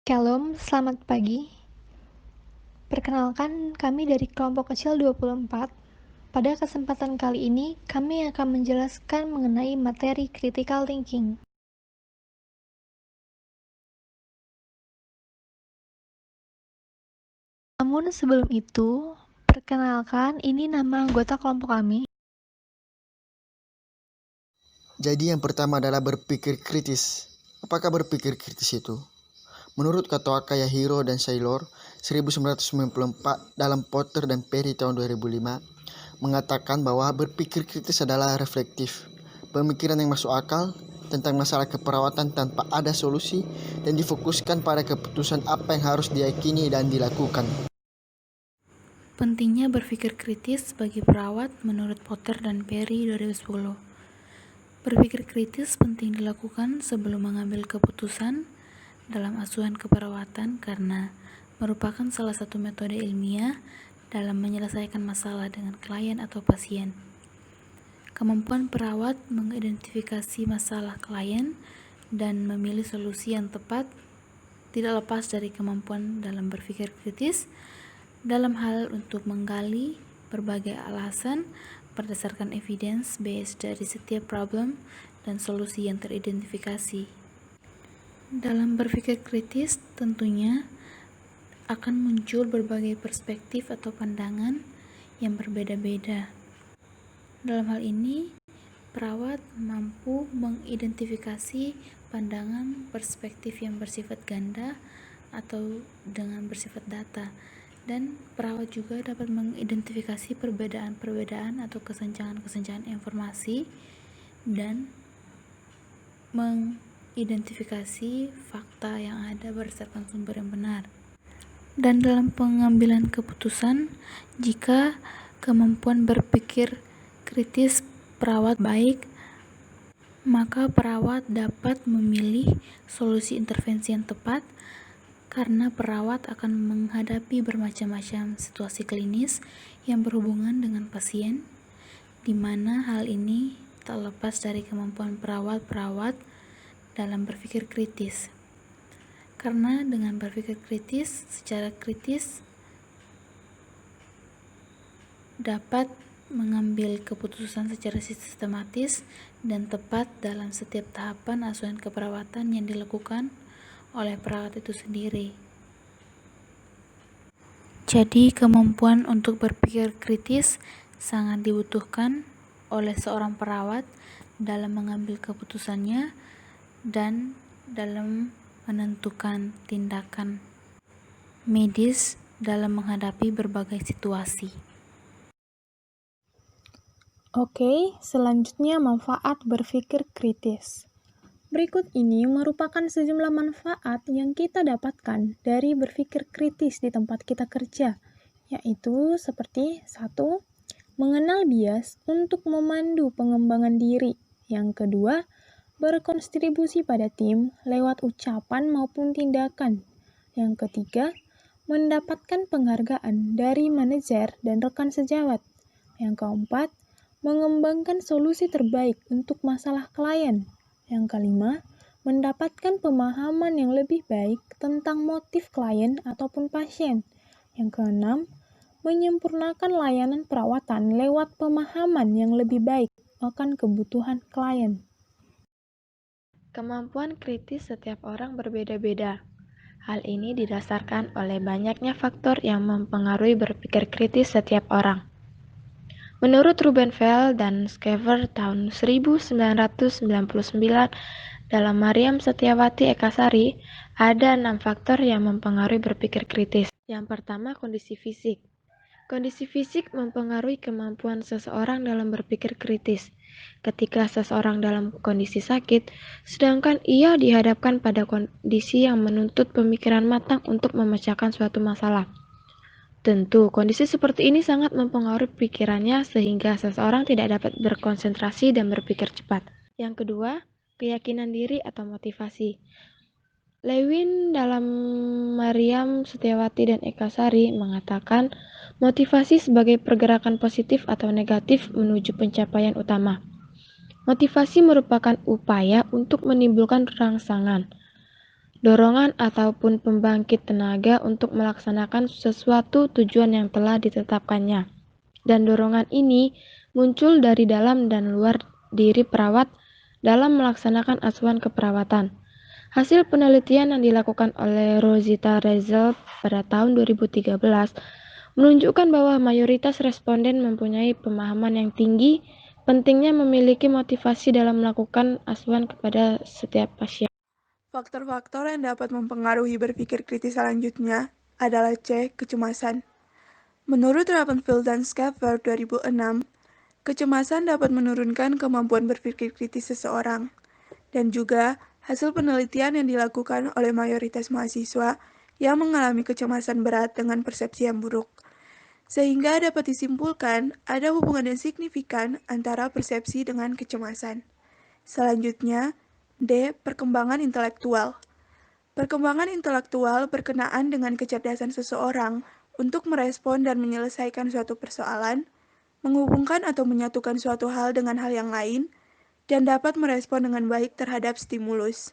Shalom, selamat pagi. Perkenalkan, kami dari kelompok kecil 24. Pada kesempatan kali ini, kami akan menjelaskan mengenai materi critical thinking. Namun sebelum itu, perkenalkan ini nama anggota kelompok kami. Jadi yang pertama adalah berpikir kritis. Apakah berpikir kritis itu? Menurut Ketua Kayahiro dan Sailor 1994 dalam Potter dan Perry tahun 2005 mengatakan bahwa berpikir kritis adalah reflektif, pemikiran yang masuk akal tentang masalah keperawatan tanpa ada solusi dan difokuskan pada keputusan apa yang harus diyakini dan dilakukan. Pentingnya berpikir kritis bagi perawat menurut Potter dan Perry 2010. Berpikir kritis penting dilakukan sebelum mengambil keputusan dalam asuhan keperawatan karena merupakan salah satu metode ilmiah dalam menyelesaikan masalah dengan klien atau pasien. Kemampuan perawat mengidentifikasi masalah klien dan memilih solusi yang tepat tidak lepas dari kemampuan dalam berpikir kritis dalam hal untuk menggali berbagai alasan berdasarkan evidence based dari setiap problem dan solusi yang teridentifikasi. Dalam berpikir kritis tentunya akan muncul berbagai perspektif atau pandangan yang berbeda-beda. Dalam hal ini, perawat mampu mengidentifikasi pandangan perspektif yang bersifat ganda atau dengan bersifat data, dan perawat juga dapat mengidentifikasi perbedaan-perbedaan atau kesenjangan-kesenjangan informasi dan mengidentifikasi fakta yang ada berdasarkan sumber yang benar. Dan dalam pengambilan keputusan, jika kemampuan berpikir kritis perawat baik, maka perawat dapat memilih solusi intervensi yang tepat karena perawat akan menghadapi bermacam-macam situasi klinis yang berhubungan dengan pasien, di mana hal ini tak lepas dari kemampuan perawat-perawat dalam berpikir kritis. Karena dengan berpikir kritis, secara kritis dapat mengambil keputusan secara sistematis dan tepat dalam setiap tahapan asuhan keperawatan yang dilakukan oleh perawat itu sendiri. Jadi, kemampuan untuk berpikir kritis sangat dibutuhkan oleh seorang perawat dalam mengambil keputusannya dan dalam menentukan tindakan medis dalam menghadapi berbagai situasi. Oke, selanjutnya manfaat berpikir kritis. Berikut ini merupakan sejumlah manfaat yang kita dapatkan dari berpikir kritis di tempat kita kerja, yaitu seperti 1. Mengenal bias untuk memandu pengembangan diri. Yang kedua, berkontribusi pada tim lewat ucapan maupun tindakan. Yang ketiga, mendapatkan penghargaan dari manajer dan rekan sejawat. Yang keempat, mengembangkan solusi terbaik untuk masalah klien. Yang kelima, mendapatkan pemahaman yang lebih baik tentang motif klien ataupun pasien. Yang keenam, menyempurnakan layanan perawatan lewat pemahaman yang lebih baik akan kebutuhan klien. Kemampuan kritis setiap orang berbeda-beda. Hal ini didasarkan oleh banyaknya faktor yang mempengaruhi berpikir kritis setiap orang. Menurut Rubenfeld dan Schaeffer tahun 1999 dalam Mariam Setiawati Ekasari, ada 6 faktor yang mempengaruhi berpikir kritis. Yang pertama, kondisi fisik. Kondisi fisik mempengaruhi kemampuan seseorang dalam berpikir kritis. Ketika seseorang dalam kondisi sakit, sedangkan ia dihadapkan pada kondisi yang menuntut pemikiran matang untuk memecahkan suatu masalah. Tentu, kondisi seperti ini sangat mempengaruhi pikirannya sehingga seseorang tidak dapat berkonsentrasi dan berpikir cepat. Yang kedua, keyakinan diri atau motivasi. Lewin dalam Mariam Setiawati dan Eka Sari mengatakan motivasi sebagai pergerakan positif atau negatif menuju pencapaian utama. Motivasi merupakan upaya untuk menimbulkan rangsangan. dorongan ataupun pembangkit tenaga untuk melaksanakan sesuatu tujuan yang telah ditetapkannya. Dan dorongan ini muncul dari dalam dan luar diri perawat dalam melaksanakan asuhan keperawatan. Hasil penelitian yang dilakukan oleh Rosita Rezel pada tahun 2013 menunjukkan bahwa mayoritas responden mempunyai pemahaman yang tinggi pentingnya memiliki motivasi dalam melakukan asuhan kepada setiap pasien. Faktor-faktor yang dapat mempengaruhi berpikir kritis selanjutnya adalah C. Kecemasan. Menurut Ravenfield dan Schaeffer 2006, kecemasan dapat menurunkan kemampuan berpikir kritis seseorang. Dan juga, hasil penelitian yang dilakukan oleh mayoritas mahasiswa yang mengalami kecemasan berat dengan persepsi yang buruk. Sehingga dapat disimpulkan ada hubungan yang signifikan antara persepsi dengan kecemasan. Selanjutnya, D. Perkembangan intelektual. Perkembangan intelektual berkenaan dengan kecerdasan seseorang untuk merespon dan menyelesaikan suatu persoalan, menghubungkan atau menyatukan suatu hal dengan hal yang lain, dan dapat merespon dengan baik terhadap stimulus.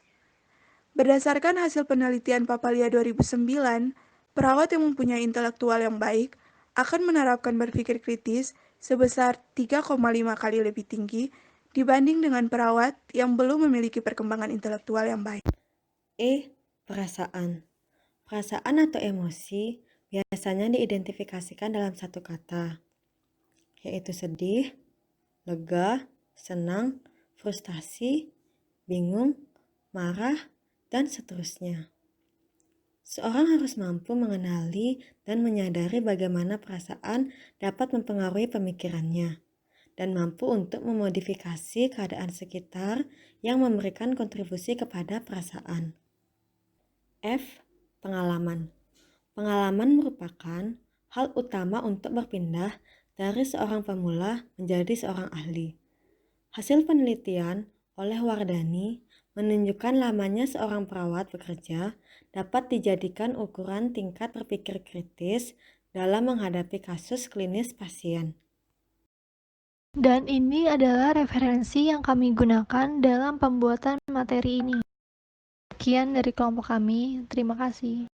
Berdasarkan hasil penelitian Papalia 2009, perawat yang mempunyai intelektual yang baik akan menerapkan berpikir kritis sebesar 3,5 kali lebih tinggi dibanding dengan perawat yang belum memiliki perkembangan intelektual yang baik. E. Perasaan. Perasaan atau emosi biasanya diidentifikasikan dalam satu kata, yaitu sedih, lega, senang, frustasi, bingung, marah, dan seterusnya. Seorang harus mampu mengenali dan menyadari bagaimana perasaan dapat mempengaruhi pemikirannya, dan mampu untuk memodifikasi keadaan sekitar yang memberikan kontribusi kepada perasaan. F. Pengalaman. Pengalaman merupakan hal utama untuk berpindah dari seorang pemula menjadi seorang ahli. Hasil penelitian oleh Wardani menunjukkan lamanya seorang perawat bekerja dapat dijadikan ukuran tingkat berpikir kritis dalam menghadapi kasus klinis pasien. Dan ini adalah referensi yang kami gunakan dalam pembuatan materi ini. Sekian dari kelompok kami, terima kasih.